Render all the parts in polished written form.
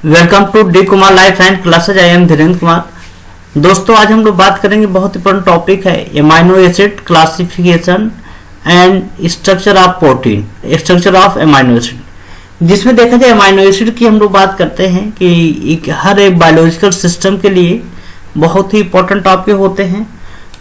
Welcome to D Kumar life and classes. I am Dhirendra Kumar. दोस्तों, आज हम लोग बात करेंगे, बहुत इंपॉर्टेंट टॉपिक है amino acid classification and structure of protein, structure of amino acid. जिसमें देखा जाए एमाइनो एसिड की हम लोग बात करते हैं कि हर एक बायोलॉजिकल सिस्टम के लिए बहुत ही इंपॉर्टेंट टॉपिक होते हैं।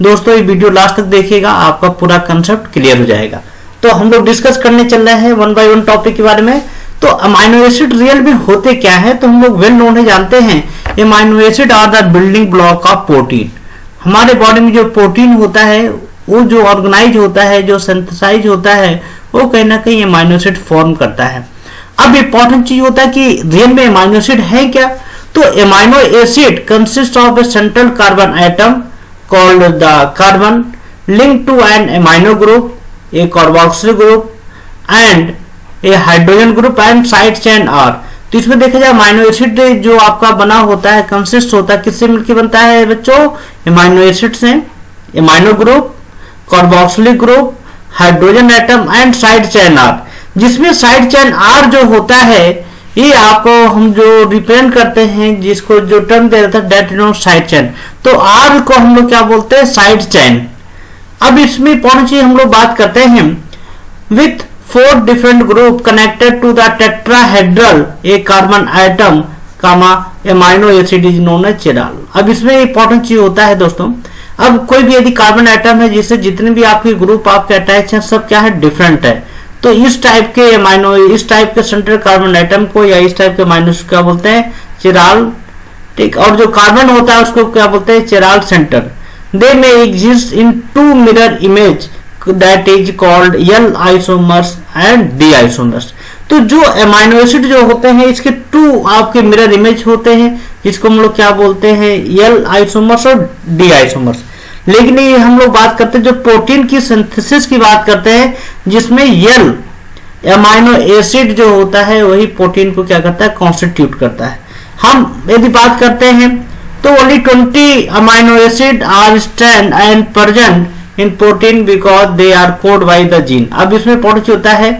दोस्तों, ये वीडियो लास्ट तक देखिएगा, आपका पूरा कंसेप्ट क्लियर हो जाएगा। तो हम लोग डिस्कस करने चल रहे हैं वन बाय वन टॉपिक के बारे में। तो अमाइनो एसिड रियल में होते क्या है, तो हम लोग वेल नोन है, जानते हैं amino acid are the building block of protein. हमारे बॉडी में जो प्रोटीन होता है, वो जो ऑर्गेनाइज होता है, जो सिंथेसाइज होता है, वो कहीं ना कहीं अमाइनो एसिड फॉर्म करता है। अब इंपॉर्टेंट चीज होता है कि रियल में अमाइनो एसिड है क्या। तो amino acid consist of a central carbon atom called the carbon link to an amino group, a carboxyl group and a hydrogen group and side chain R. तो इसमें देखा जाए अमाइनो एसिड जो आपका बना होता है, कंसिस्ट होता है, किससे मिलकर बनता है बच्चों? अमाइनो एसिड से। Amino group, carboxylic group, hydrogen atom and side chain R. जिसमें साइड चेन आर जो होता है, ये आपको हम जो रिप्रेजेंट करते हैं, जिसको जो टर्म दे रहा था डेट नो साइड चेन, तो आर को हम लोग क्या बोलते हैं? Side chain. अब इसमें इंपॉर्टेंट चीज हम लोग बात करते हैं, with 4 different group connected to the tetrahedral a carbon atom comma amino acid is known as chiral। अब इसमें इंपॉर्टेंट चीज होता है दोस्तों, अब कोई भी यदि कार्बन एटम है, जिससे जितने भी आपके ग्रुप आपके अटैच हैं, सब क्या है? डिफरेंट है। तो इस टाइप के अमाइनो, इस टाइप के सेंट्रल कार्बन एटम को या इस टाइप के अमाइनो क्या बोलते हैं? चिराल। ठीक। और जो कार्बन होता है उसको क्या बोलते हैं? Chiral centre. They may exist in 2 mirror image that is called L isomers and D isomers। तो जो अमाइनो एसिड जो होते हैं, इसके 2 आपके मिरर इमेज होते हैं, जिसको हम लोग क्या बोलते हैं? L isomers और D isomers। लेकिन ये हम लोग बात करते हैं जो प्रोटीन की सिंथेसिस की बात करते हैं, जिसमें L अमाइनो एसिड जो होता है वही प्रोटीन को क्या करता है? कॉन्स्टिट्यूट करता है। हम यदि बात करते हैं तो only 20 amino acid are stand and present in protein because they are code by the gene. अब इसमें इंपॉर्टेंट होता है,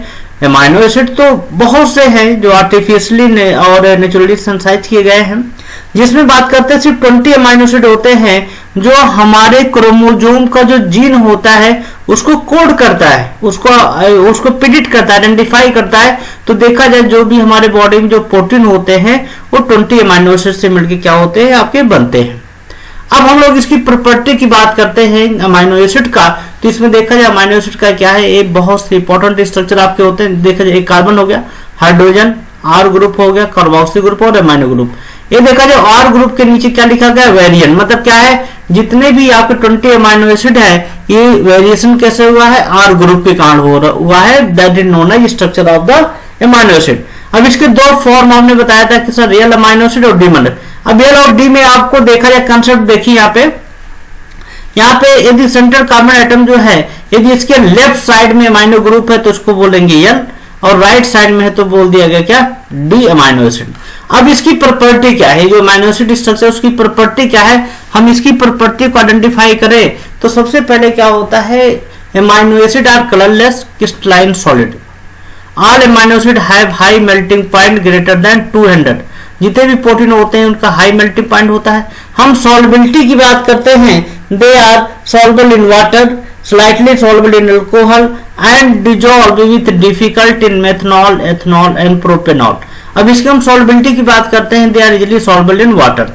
अमाइनो एसिड तो बहुत से हैं जो आर्टिफिशियली और नेचुरली सिंथेसाइज किए गए हैं। जिसमें बात करते हैं सिर्फ 20 अमाइनो एसिड होते हैं जो हमारे क्रोमोसोम का जो जीन होता है उसको कोड करता है, उसको प्रिडिक्ट करता है, आइडेंटिफाई करता है। तो देखा जाए जो भी हमारे बॉडी में जो प्रोटीन होते हैं वो 20 अमाइनो एसिड से मिलकर क्या होते हैं? आपके बनते हैं। अब हम लोग इसकी प्रॉपर्टी की बात करते हैं अमाइनो एसिड का। तो इसमें देखा जाए अमाइनो एसिड का क्या है, एक बहुत से इंपॉर्टेंट स्ट्रक्चर आपके होते हैं। देखा जाए एक कार्बन हो गया, हाइड्रोजन, आर ग्रुप हो गया, कार्बोक्सिल ग्रुप और अमाइनो ग्रुप। ये देखा जाए आर ग्रुप के नीचे क्या लिखा गया? वेरिएंट। मतलब क्या है? जितने भी आपके 20 अमाइनो एसिड है, ये वेरिएशन कैसे हुआ है? आर ग्रुप के कारण हुआ है। That is known as structure of the amino acid. अब इसके 2 फॉर्म हमने बताया था कि सर रियल अमाइनो एसिड और डीमर। अब एल और डी में आपको देखा जाए कंसेप्ट देखिए, यहाँ पे यदि सेंट्रल कार्बन एटम जो है, यदि इसके लेफ्ट साइड में अमाइनो ग्रुप है तो उसको बोलेंगे एल, और राइट साइड में है तो बोल दिया गया क्या? D amino acid. अब इसकी प्रॉपर्टी क्या है? जो अमाइनो एसिड स्ट्रक्चर उसकी प्रॉपर्टी क्या है? हम इसकी प्रॉपर्टी को आइडेंटिफाई करें तो सबसे पहले क्या होता है? Amino acid are colourless crystalline solid. All amino acid have high melting point greater than 200। जितने भी प्रोटीन होते हैं उनका हाई मेल्टिंग पॉइंट होता है। हम सॉल्युबिलिटी की बात करते हैं, they are soluble in water, slightly soluble in alcohol and dissolve with difficult in methanol, ethanol and propanol. अब इसकी हम सॉल्युबिलिटी की बात करते हैं, they are easily soluble in water.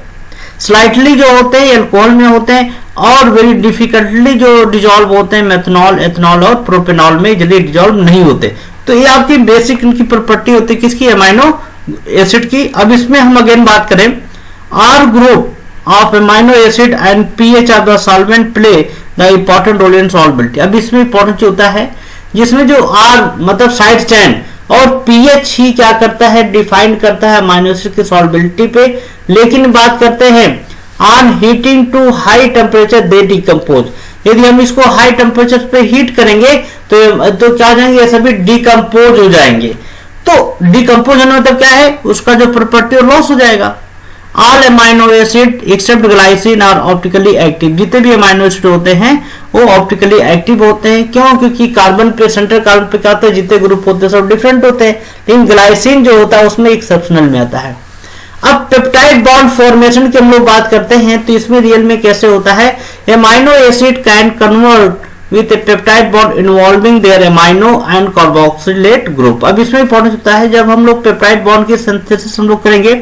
Slightly जो होते हैं अल्कोहल में होते हैं, और वेरी डिफिकल्टली जो डिसॉल्व होते हैं मेथनॉल, एथनॉल और प्रोपेनॉल में इजिली डिसॉल्व नहीं होते। तो ये आपकी बेसिक इनकी प्रॉपर्टी होती है किसकी? अमाइनो एसिड की। अब इसमें हम अगेन बात करें, R group of amino acid and pH of the solvent play the important role in solubility. अब इसमें इंपॉर्टेंट होता है, जिसमें जो आर मतलब साइड चेन और पीएच ही क्या करता है? डिफाइन करता है अमाइनो एसिड की सॉल्युबिलिटी पे। लेकिन बात करते हैं on heating to high temperature they decompose. यदि हम इसको हाई टेम्परेचर पे हीट करेंगे तो क्या हो जाएंगे? ये सभी डिकम्पोज हो जाएंगे। तो डिकम्पोज होने मतलब क्या है? उसका जो प्रॉपर्टी लॉस हो जाएगा। All amino acid except glycine are optically active. जितने भी अमाइनो एसिड होते हैं वो ऑप्टिकली एक्टिव होते हैं। क्यों? क्योंकि कार्बन पे, सेंट्रल कार्बन पे क्या होता है? जितने ग्रुप होते हैं सब डिफरेंट होते हैं, लेकिन ग्लाइसिन जो होता है उसमें एक्सेप्शनल में आता है। अब पेप्टाइड बॉन्ड फॉर्मेशन की हम लोग बात करते हैं, तो इसमें रियल में कैसे होता है, amino acid can convert with a peptide bond involving their amino and carboxylate group. अब इसमें इंपॉर्टेंस होता है जब हम लोग पेप्टाइड बॉन्ड की सिंथेसिस हम लोग करेंगे,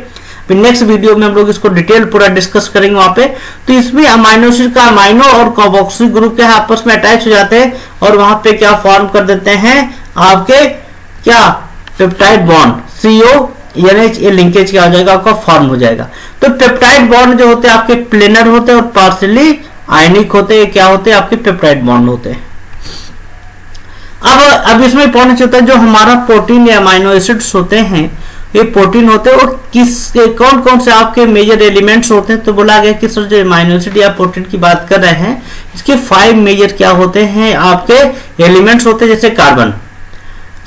नेक्स्ट वीडियो में हम लोग इसको डिटेल पूरा डिस्कस करेंगे वहां पे। तो इसमें अमाइनो एसिड का अमाइनो और कार्बोक्सिल ग्रुप क्या है आपस में अटैच हो जाते हैं और वहां पे क्या फॉर्म कर देते हैं आपके क्या पेप्टाइड बॉन्ड CO NH ये लिंकेज क्या हो जाएगा आपका फॉर्म हो जाएगा। तो पेप्टाइड बॉन्ड जो होते हैं आपके प्लेनर होते हैं और पार्शियली आयनिक होते हैं, क्या होते हैं आपके पेप्टाइड बॉन्ड होते हैं। अब इसमें इंपॉर्टेंस होता है जो हमारा प्रोटीन या अमाइनो एसिड्स होते हैं, ये प्रोटीन होते हैं और कौन कौन से आपके मेजर एलिमेंट्स होते हैं। तो बोला गया कि सर जो अमाइनो एसिड या प्रोटीन की बात कर रहे हैं इसके 5 मेजर क्या होते हैं आपके एलिमेंट्स होते हैं, जैसे कार्बन।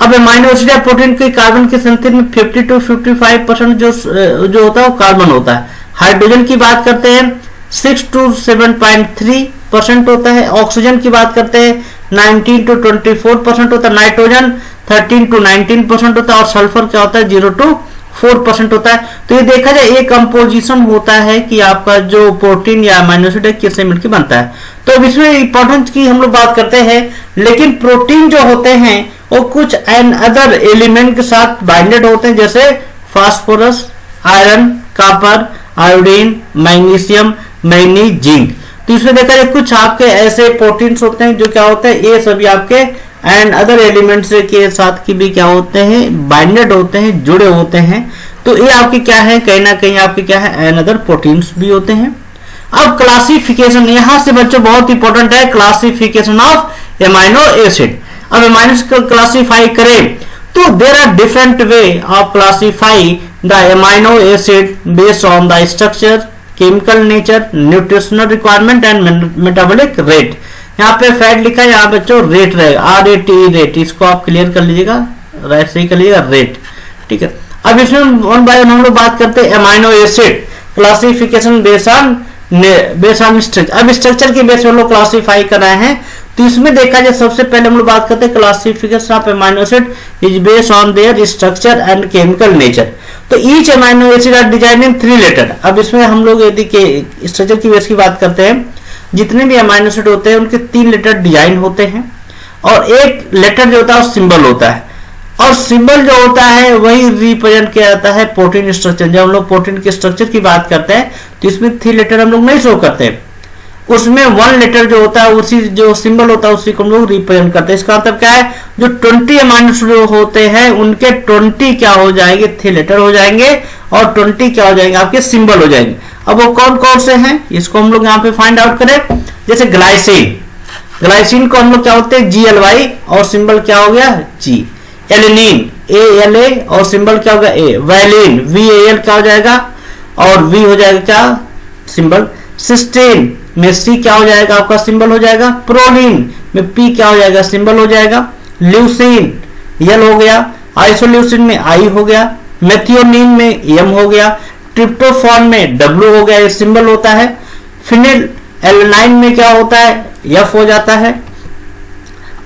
अब अमाइनो एसिड या प्रोटीन के कार्बन के संख्या में 50 to 55% जो होता है वो कार्बन होता है। हाइड्रोजन की बात करते हैं 6 to 7.3% होता है। ऑक्सीजन की बात करते हैं 19 to 24% होता है। नाइट्रोजन 13 to 19% होता है और सल्फर क्या होता है 0 to 4% होता है। तो ये देखा जाए एक कंपोजिशन होता है कि आपका जो प्रोटीन या अमाइनो एसिड है किससे मिलकर बनता है। तो अब इसमें इंपॉर्टेंस की हम लोग बात करते हैं, लेकिन प्रोटीन जो होते हैं वो कुछ एंड अदर एलिमेंट के साथ बाइंडेड होते हैं, जैसे phosphorus, iron, copper, iodine, magnesium, manganese, zinc. तो इसमें देखा जाए कुछ आपके ऐसे प्रोटीन्स होते हैं जो क्या होते हैं ये सभी आपके एंड अदर एलिमेंट्स के साथ की भी क्या होते हैं बाइंडेड होते हैं, जुड़े होते हैं। तो ये आपके क्या है कहीं ना कहीं आपके क्या है एंड अदर प्रोटीन्स भी होते हैं। अब क्लासिफिकेशन यहां से बच्चों बहुत इंपॉर्टेंट है, क्लासिफिकेशन ऑफ एमाइनो एसिड। अब अमाइनो एसिड को क्लासिफाई करें तो there are different way of classify the amino acid based on the structure, chemical nature, nutritional requirement and metabolic rate. यहाँ पे फैट लिखा है, यहाँ बच्चों रेट रहेगा, RATE रेट, इसको आप क्लियर कर लीजिएगा, राइट सही कर लीजिएगा रेट, ठीक है। अब इसमें वन बाय वन हम लोग बात करते हैं amino acid classification based on structure. अब स्ट्रक्चर के बेस पे हम लोग क्लासिफाई कर रहे हैं, तो इसमें देखा जाए सबसे पहले हम लोग बात करते हैं classification of amino acid is based on their structure and chemical nature. तो each amino acid are design in 3 letter. अब इसमें हम लोग यदि के स्ट्रक्चर की बेस की बात करते हैं, जितने भी अमाइनो एसिड होते हैं उनके 3 लेटर डिजाइन होते हैं और एक लेटर जो होता है सिंबल होता है, और सिंबल जो होता है वही रिप्रेजेंट किया जाता है प्रोटीन स्ट्रक्चर। जब हम लोग प्रोटीन के स्ट्रक्चर की बात करते हैं तो इसमें 3 लेटर हम लोग नहीं शो करते, उसमें 1 लेटर जो होता है उसी जो सिंबल होता है उसी को हम लोग रिप्रेजेंट करते हैं। इसका मतलब क्या है, जो 20 अमाइनो एसिड होते हैं उनके 20 क्या हो जाएंगे 3 लेटर हो जाएंगे और 20 क्या हो जाएंगे आपके सिंबल हो जाएंगे। अब वो कौन कौन से हैं इसको हम लोग यहाँ पे फाइंड आउट करें। जैसे ग्लाइसिन, ग्लाइसिन को हम लोग क्या होते हैं GLY और सिंबल क्या हो गया G। एलिनिन ALA और सिंबल क्या होगा A। वैलिन VAL क्या हो जाएगा और V हो जाएगा क्या सिंबल। सिस्टीन में C क्या हो जाएगा आपका सिंबल हो जाएगा। प्रोलिन में P क्या हो जाएगा सिंबल हो जाएगा। ल्यूसिन L हो गया। आइसोल्यूसिन में I हो गया। मेथियोनिन में M हो गया। ट्रिप्टोफान में W हो गया, ये सिंबल होता है। फिनिल एलानाइन में क्या होता है F हो जाता है।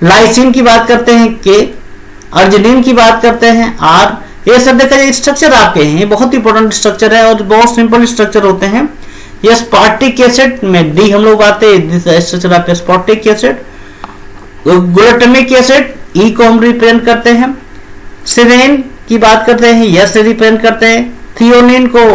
लाइसिन की बात करते हैं K, अर्जिनिन की बात करते हैं R। ये सब देखा जाए स्ट्रक्चर आपके हैं, ये बहुत इंपॉर्टेंट स्ट्रक्चर है और बहुत सिंपल स्ट्रक्चर होते हैं। ये स्पार्टिक एसिड में D हम लोग बात है स्ट्रक्चर आपके स्पार्टिक एसिड। ग्लूटामिक एसिड E को हम रिप्रेजेंट करते हैं। सिरेन की बात करते हैं S से रिप्रेजेंट करते हैं। थियोनिन को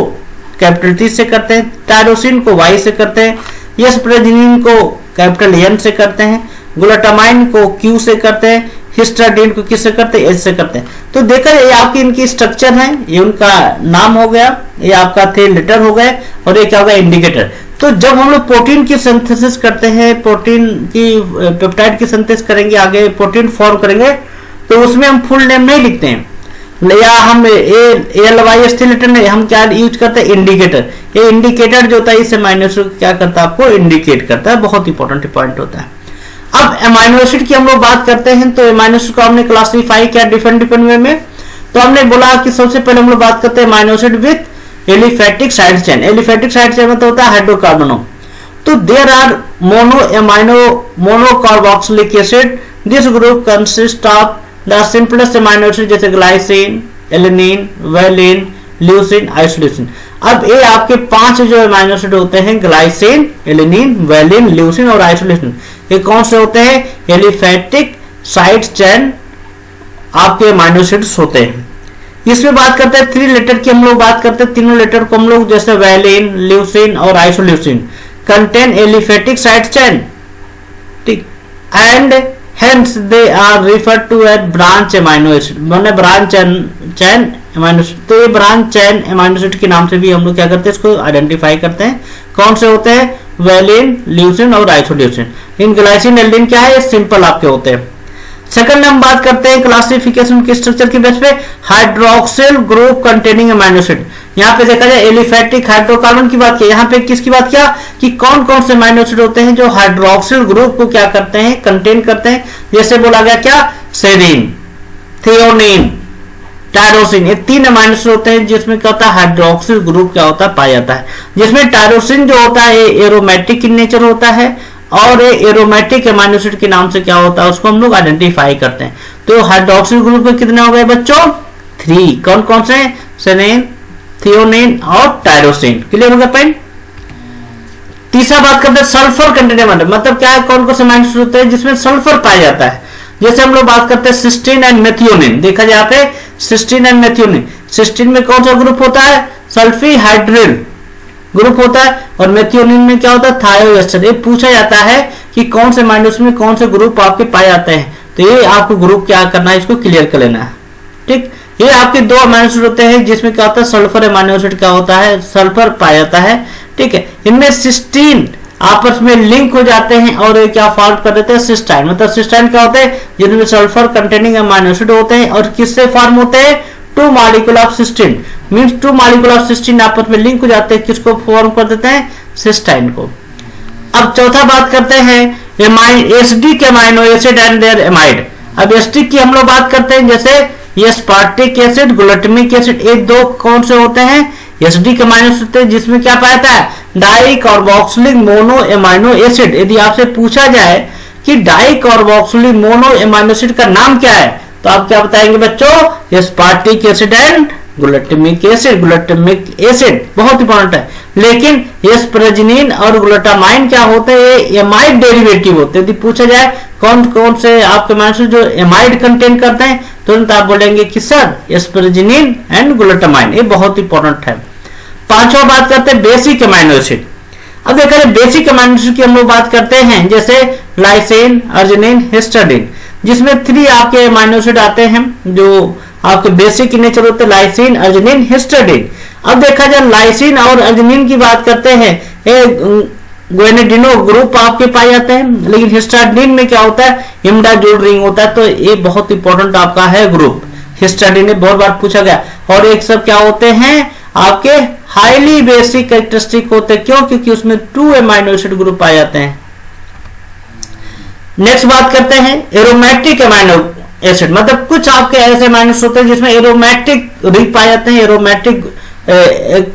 कैपिटल T से करते हैं। टायरोसिन को Y से करते हैं। एस्परेजिनिन को कैपिटल N से करते हैं। ग्लूटामाइन को Q से करते हैं। हिस्टाडीन को किससे करते हैं H से करते हैं। तो देखा ये आपकी इनकी स्ट्रक्चर है, ये उनका नाम हो गया, ये आपका 3 लेटर हो गए और ये क्या होगा इंडिकेटर। तो जब हम लोग प्रोटीन की सिंथेसिस करते हैं, प्रोटीन की पेप्टाइड की सिंथेसिस करेंगे, आगे प्रोटीन फॉर्म करेंगे, तो उसमें हम फुल नेम नहीं लिखते हैं या हम ALYS लेटर नहीं, हम क्या यूज करते हैं इंडिकेटर। ये इंडिकेटर जो होता है इस अमाइनो एसिड क्या करता है आपको इंडिकेट करता है, बहुत इंपॉर्टेंट पॉइंट होता है। अब अमाइनो एसिड की हम लोग बात करते हैं, तो अमाइनो एसिड को हमने क्लासिफाई किया डिफरेंट वे में। तो हमने बोला कि सबसे पहले हम लोग बात करते हैं amino acid with aliphatic side chain. Aliphatic side chain मतलब होता है हाइड्रोकार्बोनो। तो there are monocarboxylic acid. This group consist of the simplest amino acid जैसे glycine, alanine, valine, leucine, isoleucine. अब ये आपके 5 जो अमाइनो एसिड होते हैं, ग्लाइसिन, एलिनिन, वेलिन, ल्यूसिन और आइसोल्यूसिन, ये कौन से होते हैं? एलिफैटिक साइड चेन आपके अमाइनो एसिड्स होते हैं। इसमें बात करते हैं 3 लेटर की, हम लोग बात करते हैं तीनों लेटर को हम लोग, जैसे वेलिन, ल्यूसिन और isoleucine contain aliphatic side chain, ठीक, and hence they are referred to as branch amino acid, माने ब्रांच चेन अमाइनो एसिड। तो ये ब्रांच चेन अमाइनो एसिड के नाम से भी हम लोग क्या करते हैं, इसको आइडेंटिफाई करते हैं। कौन से होते हैं? वेलिन, ल्यूसिन और आइसोल्यूसिन। इन ग्लाइसिन, एल्डिन क्या है? ये सिंपल आपके होते हैं। सेकंड हम बात करते हैं क्लासिफिकेशन के स्ट्रक्चर की बेस पे, hydroxyl group containing amino acid. यहाँ पे देखा जाए एलिफैटिक हाइड्रोकार्बन की बात की, यहाँ पे किसकी बात किया कि कौन कौन से अमाइनो एसिड होते हैं जो हाइड्रोक्सिल ग्रुप को क्या करते हैं? कंटेन करते हैं। जैसे बोला गया क्या? सेरीन, थियोनिन, टायरोसिन, ये 3 अमाइनो एसिड होते हैं जिसमें क्या होता है? हाइड्रोक्सिल ग्रुप क्या होता है? पाया जाता है। जिसमें टायरोसिन जो होता है एरोमेटिक इन नेचर होता है, और एरोमेटिक अमाइनो एसिड के नाम से क्या होता है? उसको हम लोग आइडेंटिफाई करते हैं। तो हाइड्रोक्सिल ग्रुप में कितने हो गए बच्चों? 3। कौन कौन से? सेरीन, थियोनिन और टायरोसिन। क्लियर हो गया पॉइंट? तीसरा बात करते हैं सल्फर कंटेनिंग, मतलब क्या है? कौन कौन से अमाइनो एसिड होते हैं जिसमें सल्फर पाया जाता है? जैसे हम लोग बात करते हैं सिस्टीन एंड मेथियोनिन। देखा जाए यहाँ पे सिस्टीन एंड मेथियोनिन। सिस्टीन में कौन सा ग्रुप होता है? सल्फीहाइड्रिल ग्रुप होता है, और मेथियोनिन में क्या होता है? थायोएस्टर। ये पूछा जाता है कि कौन से अमाइनो एसिड में कौन से ग्रुप आपके पाए जाते हैं, तो ये आपको ग्रुप क्या करना है, इसको क्लियर कर लेना है। ठीक, ये आपके 2 अमाइनो एसिड होते हैं जिसमें क्या होता है? सल्फर अमाइनो एसिड क्या होता है? सल्फर पाया जाता है। ठीक है, इनमें सिस्टीन आपस में लिंक हो जाते हैं और ये क्या फॉर्म कर देते हैं? सिस्टाइन। मतलब सिस्टाइन क्या होते हैं? जिनमें सल्फर कंटेनिंग अमाइनो एसिड होते हैं, और किससे फॉर्म होते हैं? 2 molecule of cysteine, means 2 molecule of cysteine आपस में लिंक हो जाते हैं, किसको फॉर्म कर देते हैं? सिस्टाइन को। अब चौथा बात करते हैं acidic amino acid and their amide. अब एसिडिक की हम लोग बात करते हैं, जैसे एस्पार्टिक एसिड, ग्लूटामिक एसिड, ये 2 कौन से होते हैं? एसिडिक अमाइनो एसिड होते हैं जिसमें क्या पाया जाता है? Dicarboxylic mono amino acid. यदि आपसे पूछा जाए कि डाइकार्बोक्सिलिक मोनो अमाइनो एसिड का नाम क्या है, तो आप क्या बताएंगे बच्चों? Aspartic acid and glutamic acid. Glutamic acid बहुत इंपॉर्टेंट है, लेकिन एस्परजिनिन और ग्लूटामाइन क्या होते हैं? एमाइड डेरिवेटिव होते हैं। यदि पूछा जाए कौन कौन से आपके अमाइनो जो एमाइड कंटेन करते हैं, तुरंत आप बोलेंगे कि सर एस्परजिनिन एंड ग्लूटामाइन। ये बहुत इंपॉर्टेंट है। पांचवा बात करते हैं बेसिक अमाइनो एसिड। अब देखा जाए बेसिक अमाइनो एसिड की हम लोग बात करते हैं, जैसे लाइसिन, अर्जिनिन, हिस्टिडाइन, जिसमें 3 आपके अमाइनो एसिड आते हैं जो आपके बेसिक नेचर होते हैं, लाइसिन, अर्जिनिन, हिस्टिडाइन। अब देखा जाए लाइसिन और अर्जिनिन की बात करते हैं, ग्वेनेडिनो ग्रुप आपके पाए जाते हैं, लेकिन हिस्टिडाइन में क्या होता है? इमडाजोल रिंग होता है। तो ये बहुत इंपॉर्टेंट आपका है ग्रुप। हिस्टिडाइन में बहुत बार पूछा गया। और एक सब क्या होते हैं? आपके हाईली बेसिक कैरेक्टरिस्टिक होते हैं। क्यों? क्योंकि उसमें 2 अमाइनो एसिड ग्रुप पाए जाते हैं। नेक्स्ट बात करते हैं एरोमेटिक अमाइनो एसिड, मतलब कुछ आपके ऐसे अमाइनो एसिड होते हैं जिसमें एरोमेटिक रिंग पाए जाते हैं, एरोमेटिक एक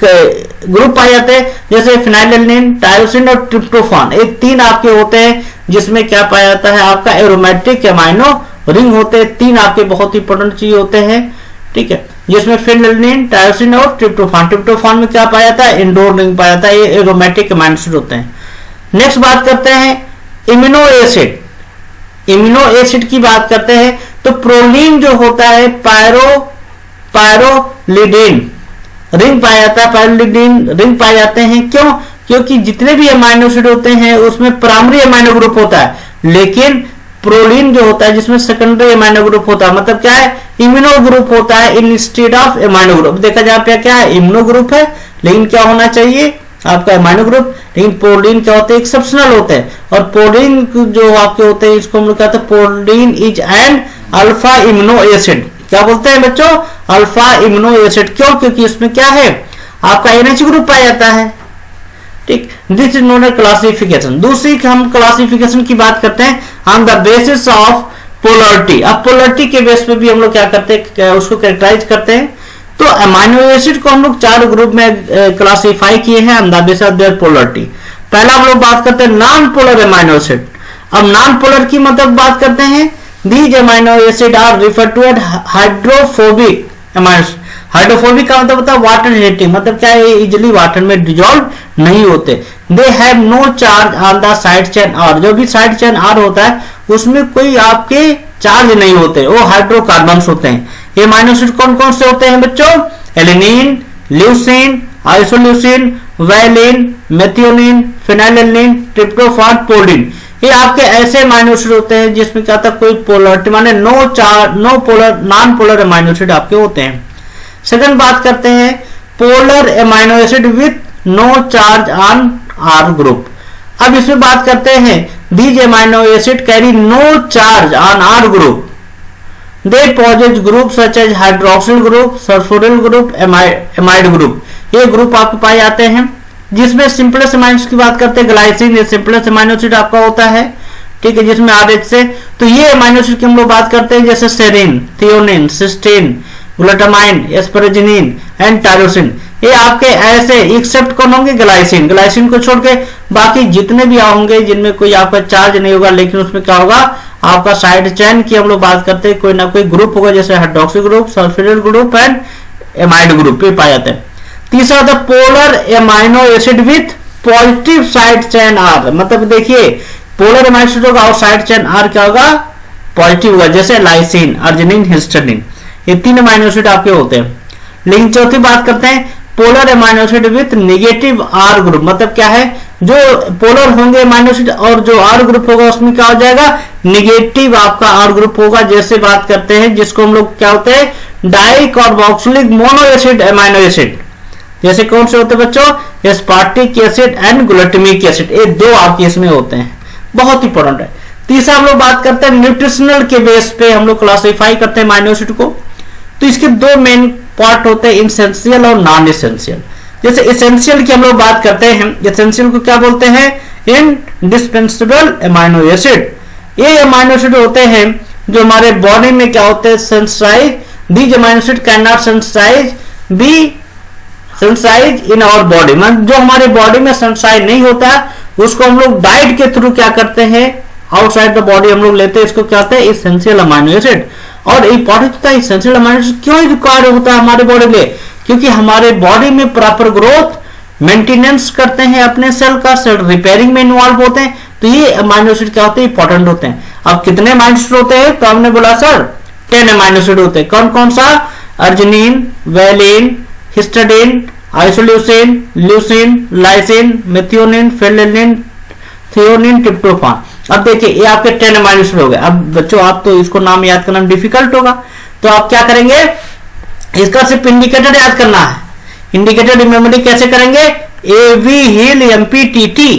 ग्रुप पाए जाते हैं, जैसे फिनाइलएलनिन, टायरोसिन और ट्रिप्टोफान। ये 3 आपके होते हैं जिसमें क्या पाया जाता है? आपका एरोमेटिक अमाइनो रिंग होते हैं। 3 आपके बहुत इंपॉर्टेंट चीज होते हैं। ठीक है, जिसमें फिनाइलएलनिन, टायरोसिन और ट्रिप्टोफान। ट्रिप्टोफान में क्या पाया जाता है? इंडोर रिंग पाया जाता है। ये एरोमेटिक अमाइनो एसिड होते हैं। नेक्स्ट बात करते हैं इम्यूनो एसिड। इम्यूनो एसिड की बात करते हैं तो प्रोलीन जो होता है पायरोलिडिन रिंग पाया जाता है, पायरोलिडिन रिंग पाए जाते हैं। क्यों? क्योंकि जितने भी अमाइनो एसिड होते हैं उसमें प्राइमरी अमाइनो ग्रुप होता है, लेकिन प्रोलीन जो होता है जिसमें सेकेंडरी अमाइनो ग्रुप होता है, मतलब क्या है? इम्यूनो ग्रुप होता है इंस्टेड ऑफ अमाइनो ग्रुप। देखा जाए पे क्या है? इम्यूनो ग्रुप है, लेकिन क्या होना चाहिए आपका अमाइनो ग्रुप। लेकिन प्रोलीन क्या होते हैं? एक्सेप्शनल होते हैं। और प्रोलीन जो आपके होते हैं इसको हम लोग कहते हैं proline is and alpha immuno acid. क्या बोलते हैं बच्चों? Alpha immuno acid. क्यों? क्योंकि इसमें क्या है? आपका NH ग्रुप पाया जाता है। ठीक, this is known as classification. दूसरी हम क्लासिफिकेशन की बात करते हैं on the basis of polarity. अब पोलरिटी के बेस पे भी हम लोग क्या करते हैं? उसको कैरेक्टराइज करते हैं। तो अमाइनो एसिड को हम लोग 4 ग्रुप में क्लासिफाई किए हैं on the basis of their polarity. पहला हम लोग बात करते हैं नॉन पोलर अमाइनो एसिड। अब नॉन पोलर की मतलब बात करते हैं, these amino acid are referred to as hydrophobic amino acid। Hydrophobic का मतलब होता है वाटर रिलेटिंग, मतलब क्या है, इजिली वाटर में डिजोल्व नहीं होते। They have no charge on the side chain R, जो भी साइड चेन आर होता है उसमें कोई आपके चार्ज नहीं होते, वो हाइड्रोकार्बन होते हैं। ये अमीनो एसिड कौन कौन से होते हैं बच्चों? Alanine, leucine, isoleucine, valine, methionine, फिनाइलिन, tryptophan, pollen. ये आपके ऐसे अमीनो एसिड होते हैं जिसमें क्या होता है, कोई पोलरिटी माने no polar non polar amino acid आपके होते हैं। सेकंड बात करते हैं polar amino acid with no charge on R group. अब इसमें बात करते हैं these amino acid carry no charge on R group, they possess group such as hydroxyl group, sulfhydryl group, amide group. ये ग्रुप आपको पाए जाते हैं। जिसमें सिंपलेस्ट अमीनो एसिड की बात करते हैं ग्लाइसिन, ये सिंपलेस्ट अमीनो एसिड आपका होता है, ठीक है, जिसमें आरएच से। तो ये अमीनो एसिड की हम लोग बात करते हैं जैसे serine, threonine, cysteine, glutamine, asparagine and tyrosine. ये आपके ऐसे एक्सेप्ट कौन होंगे? ग्लाइसिन। ग्लाइसिन को छोड़ के बाकी जितने भी होंगे जिनमें कोई आपका चार्ज नहीं होगा, लेकिन उसमें क्या होगा, आपका साइड चेन की हम लोग बात करते हैं कोई ना कोई ग्रुप होगा, जैसे hydroxy group, sulfhydryl group and amide group ये पाए जाते हैं। तीसरा होता है polar amino acid with positive side chain R, मतलब देखिए पोलर अमीनो एसिड होगा और साइड चेन आर क्या होगा? पॉजिटिव होगा, जैसे लाइसिन, अर्जिनिन, हिस्टिडीन। ये तीन अमीनो एसिड आपके होते हैं। लेकिन चौथी बात करते हैं polar amino acid with negative R group, मतलब क्या है, जो पोलर होंगे अमीनो एसिड और जो आर ग्रुप होगा उसमें क्या हो जाएगा? नेगेटिव आपका आर ग्रुप होगा। जैसे बात करते हैं जिसको हम लोग क्या होते हैं, डाइकार्बोक्सिलिक मोनोएसिड अमीनो एसिड, जैसे कौन से होते हैं बच्चों? Aspartic acid and glutamic acid, ये दो आपके इसमें होते हैं, बहुत इंपॉर्टेंट है। तीसरा हम लोग बात करते हैं न्यूट्रिशनल के बेस पे हम लोग क्लासिफाई करते हैं अमीनो एसिड को। तो इसके दो मेन पार्ट होते हैं, एसेंशियल और नॉन एसेंशियल। जैसे एसेंशियल की हम लोग बात करते हैं, एसेंशियल को क्या बोलते हैं? Indispensable amino acid. ये अमीनो एसिड होते हैं जो हमारे बॉडी में क्या होते हैं? Synthesize, these amino acid can not synthesize be synthesize in our body, मतलब जो हमारे बॉडी में सेंसाइज नहीं होता उसको हम लोग डाइट के थ्रू क्या करते हैं, आउटसाइड द बॉडी हम लोग लेते हैं, इसको क्या कहते हैं? Essential amino acid. और इंपॉर्टेंट होता है एसेंशियल अमीनो एसिड क्यों रिक्वायर्ड होता है हमारे बॉडी में? क्योंकि हमारे बॉडी में प्रॉपर ग्रोथ मेंटेनेंस करते हैं अपने सेल का, सेल रिपेयरिंग में इन्वॉल्व होते हैं। तो ये अमीनो एसिड क्या होते हैं? इंपॉर्टेंट होते हैं। अब कितने अमीनो एसिड होते हैं? तो हमने बोला सर 10 अमीनो एसिड होते हैं। कौन कौन सा? Arginine, valine, histidine, isoleucine, leucine, lysine, methionine, फिनाइलिन, threonine, tryptophan. अब देखिए ये आपके 10 अमीनो एसिड हो गए। अब बच्चों आप तो इसको नाम याद करना डिफिकल्ट होगा, तो आप क्या करेंगे, इसका सिर्फ इंडिकेटर याद करना है। इंडिकेटर मेमोरी कैसे करेंगे? एवी हिल एमपीटीटी,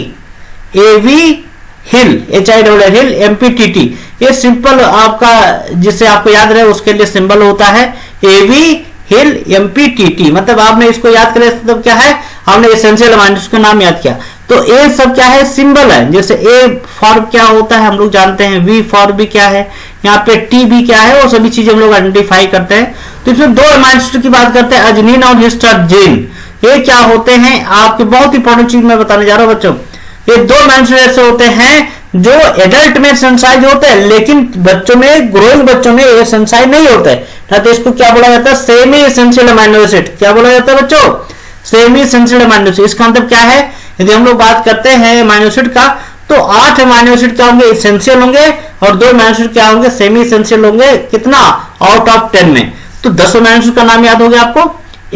एवी हिल HILL एमपीटीटी, ये सिंपल आपका जिससे आपको याद रहे उसके लिए सिंबल होता है एवी हिल एमपीटीटी। मतलब आपने इसको याद करें मतलब क्या है, आपने एसेंशियल अमीनो एसिड का नाम याद किया। तो ए सब क्या है? सिंबल है। जैसे ए फॉर क्या होता है हम लोग जानते हैं, वी फॉर भी क्या है, यहाँ पे टी भी क्या है, वो सभी चीजें हम लोग आइडेंटिफाई करते हैं। तो इसमें दो अमीनो एसिड की बात करते हैं, अर्जिनिन और हिस्टिडीन। ये क्या होते हैं? आपके बहुत इंपॉर्टेंट चीज मैं बताने जा रहा हूँ बच्चों। ये दो अमीनो एसिड ऐसे होते हैं जो एडल्ट में सेंसाइज होते हैं, लेकिन बच्चों में, ग्रोइंग बच्चों में ये सेंसाइज नहीं होते हैं। तो इसको क्या बोला जाता है? Semi essential amino acid. क्या बोला जाता है बच्चों? Semi essential amino acid. इसका मतलब क्या है? यदि हम लोग बात करते हैं अमीनो एसिड का, तो 8 अमीनो एसिड क्या होंगे? एसेंशियल होंगे, और 2 अमीनो एसिड क्या होंगे? सेमी एसेंशियल होंगे। कितना? आउट ऑफ 10 में। तो 10 अमीनो एसिड का नाम याद हो गया आपको,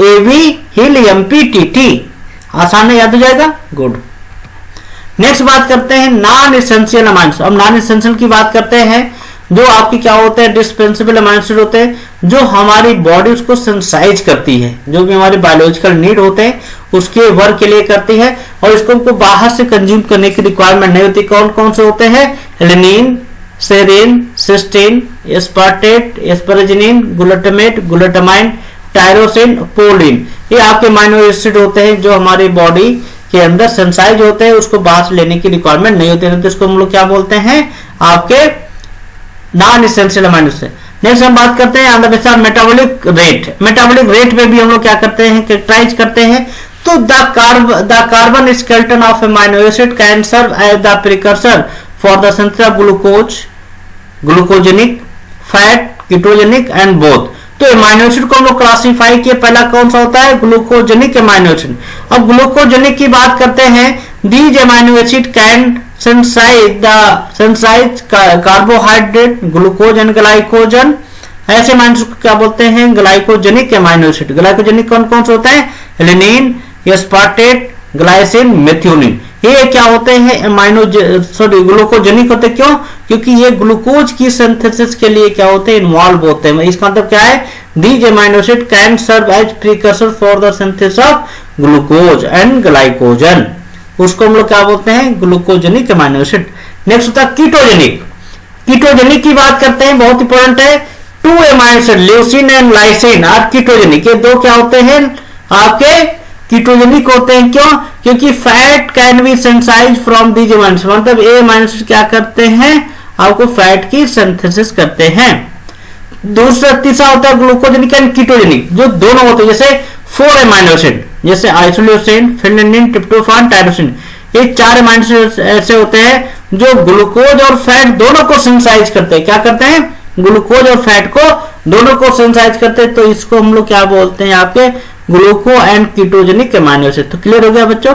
एवी हिल एमपीटीटी। आसान है, याद हो जाएगा, गुड। नेक्स्ट बात करते हैं नॉन एसेंशियल अमीनो एसिड। अब नॉन एसेंशियल की बात करते हैं जो आपकी क्या होते हैं? डिस्पेंसेबल अमीनो एसिड होते हैं, जो हमारी बॉडी उसको सेंसाइज करती है, जो भी हमारी बायोलॉजिकल नीड होते हैं उसके वर्क के लिए करती है, और इसको हमको बाहर से कंज्यूम करने की रिक्वायरमेंट नहीं होती। कौन कौन से होते हैं? Alanine, serine, cysteine, aspartate, asparagine, glutamate, glutamine, tyrosine, proline. ये आपके अमीनो एसिड होते हैं जो हमारी बॉडी के अंदर सेंसाइज होते हैं, उसको बाहर से लेने की रिक्वायरमेंट नहीं होती है। तो इसको हम लोग क्या बोलते हैं? आपके non essential amino acid. Next हम बात करते हैं अंदर मेटाबॉलिक रेट। मेटाबॉलिक रेट में भी हम लोग क्या करते हैं? कैरेक्टराइज करते हैं। तो the carbon skeleton of amino acid can serve as the precursor for the synthesis of glucose, glucogenic, fat, ketogenic and both. तो एमाइनो एसिड को हम लोग क्लासीफाई किए, पहला कौन सा होता है, ग्लूकोजेनिक एमाइनो एसिड। अब ग्लूकोजेनिक की बात करते हैं, these amino acid can synthesize carbohydrate glucose and glycogen. ऐसे एमाइनो एसिड को क्या बोलते हैं, ग्लाइकोजेनिक एमाइनो एसिड। ग्लाइकोजेनिक कौन कौन से होते हैं, एलेनिन, एस्पार्टेट, ग्लाइसिन, मेथियोनिन। ये क्या होते हैं, एमाइनो ग्लूकोजेनिक होते हैं। क्यों, क्योंकि ये ग्लूकोज की सिंथेसिस के लिए क्या होते हैं, इन्वॉल्व होते हैं। इसका मतलब क्या है, these amino acid can serve as precursor for the synthesis of glucose and glycogen. उसको हम लोग क्या बोलते हैं, ग्लूकोजेनिक एमाइनो एसिड। नेक्स्ट होता है कीटोजेनिक। कीटोजेनिक की बात करते हैं, बहुत इंपॉर्टेंट है। Two amino acid leucine and lysine are ketogenic. ये दो क्या होते हैं, आपके कीटोजेनिक होते हैं। क्यों, क्योंकि fat can be synthesized from these amino acid. मतलब ये एमाइनो एसिड क्या करते हैं, आपको फैट की सिंथेसिस करते हैं। दूसरा तीसरा होता है ग्लूकोजेनिक एंड कीटोजेनिक, जो दोनों होते हैं। जैसे 4 एमाइनो एसिड, जैसे आइसोल्यूसिन, फिनाइलिन, ट्रिप्टोफान, टायरोसिन। ये 4 एमाइनो एसिड ऐसे होते हैं जो ग्लूकोज और फैट दोनों को सिंथेसाइज करते हैं। क्या करते हैं, ग्लूकोज और फैट को दोनों को सिंथेसाइज करते हैं। तो इसको हम लोग क्या बोलते हैं, आपके ग्लूको एंड कीटोजेनिक एमाइनो एसिड। तो क्लियर हो गया बच्चों,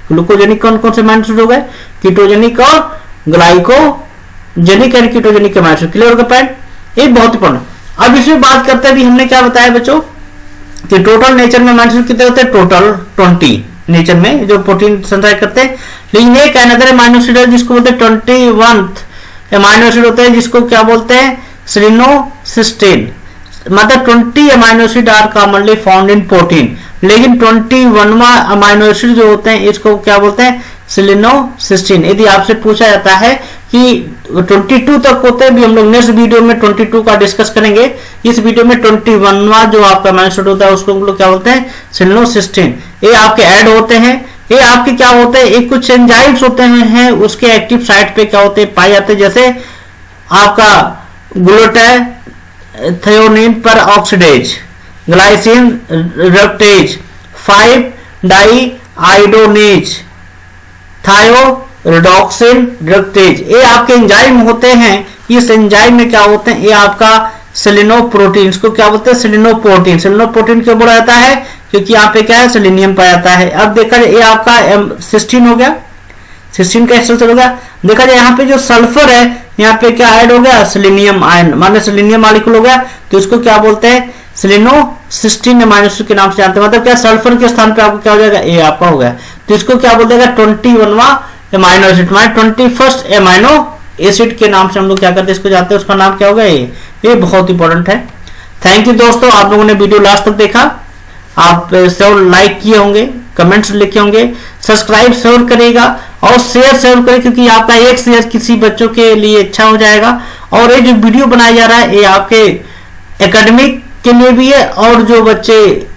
ग्लूकोजेनिक कौन कौन से एमाइनो एसिड हो गए, कीटोजेनिक और glycogenic and ketogenic amino acid. Clear हो गया पॉइंट, ये बहुत इंपॉर्टेंट। अब इसमें बात करते हैं, हमने क्या बताया बच्चों कि टोटल नेचर में एमाइनो एसिड कितने होते हैं, टोटल 20 नेचर में जो प्रोटीन सिंथेसाइज करते हैं। लेकिन एक अनदर एमाइनो एसिड है जिसको बोलते हैं 21th एमाइनो एसिड होते हैं, जिसको क्या बोलते हैं, सेलिनोसिस्टीन। मतलब 20 amino acid are commonly found in protein, लेकिन 21वां अमाइनो एसिड जो होते हैं इसको क्या बोलते हैं, सेलिनोसिस्टीन। यदि आपसे पूछा जाता है कि 22 तक होते हैं, भी हम लोग नेक्स्ट वीडियो में 22 का डिस्कस करेंगे। इस वीडियो में 21वां जो आपका अमाइनो एसिड होता है उसको हम लोग क्या बोलते हैं, सेलिनोसिस्टीन। ये आपके ऐड होते हैं, ये आपके क्या होते हैं, एक कुछ एंजाइम्स होते हैं उसके एक्टिव साइट पे क्या होते हैं, पाए जाते हैं। जैसे आपका glutathione peroxidase, glycine reductase, 5 deiodinase, thioredoxin reductase. ये आपके एंजाइम होते हैं। इस एंजाइम में क्या होते हैं, ये आपका सेलिनोप्रोटीन, इसको क्या बोलते हैं, सेलिनोप्रोटीन। सेलिनोप्रोटीन क्यों बोला जाता है, क्योंकि यहाँ पे क्या है, सेलेनियम पाया जाता है। अब देखा जाए ये आपका सिस्टीन हो गया, सिस्टीन का स्ट्रक्चर हो गया। देखा जाए यहाँ पे जो सल्फर है, यहाँ पे क्या ऐड हो गया, सेलेनियम आयन, माने सेलेनियम मॉलिक्यूल हो गया। तो इसको क्या बोलते हैं, सेलिनोसिस्टीन अमाइनो एसिड के नाम से जानते हैं। मतलब क्या, सल्फर के स्थान पे आपको क्या हो जाएगा, ये आपका हो गया। तो इसको क्या बोलते हैं, 21वां अमाइनो एसिड, माने 21st अमाइनो एसिड के नाम से हम लोग क्या करते हैं, इसको जानते हैं। उसका नाम क्या होगा, ये बहुत इंपॉर्टेंट है। थैंक यू दोस्तों, आप लोगों ने वीडियो लास्ट तक देखा। आप जरूर लाइक किए होंगे, कमेंट्स लिखे होंगे, सब्सक्राइब जरूर करेगा और शेयर जरूर करें, क्योंकि आपका एक शेयर किसी बच्चों के लिए अच्छा हो जाएगा। और ये जो वीडियो बनाया जा रहा है ये आपके एकेडमिक के लिए भी है, और जो बच्चे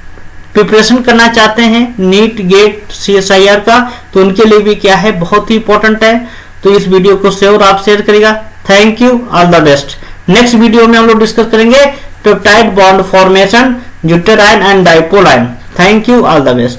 प्रिपरेशन करना चाहते हैं नीट, गेट, CSIR का, तो उनके लिए भी क्या है, बहुत ही इंपॉर्टेंट है। तो इस वीडियो को जरूर आप शेयर करेगा। Thank you, all the best. Next video में हम लोग डिस्कस करेंगे पेप्टाइड बॉन्ड फॉर्मेशन, ड्यूटेराइन and dipole ion. Thank you, all the best.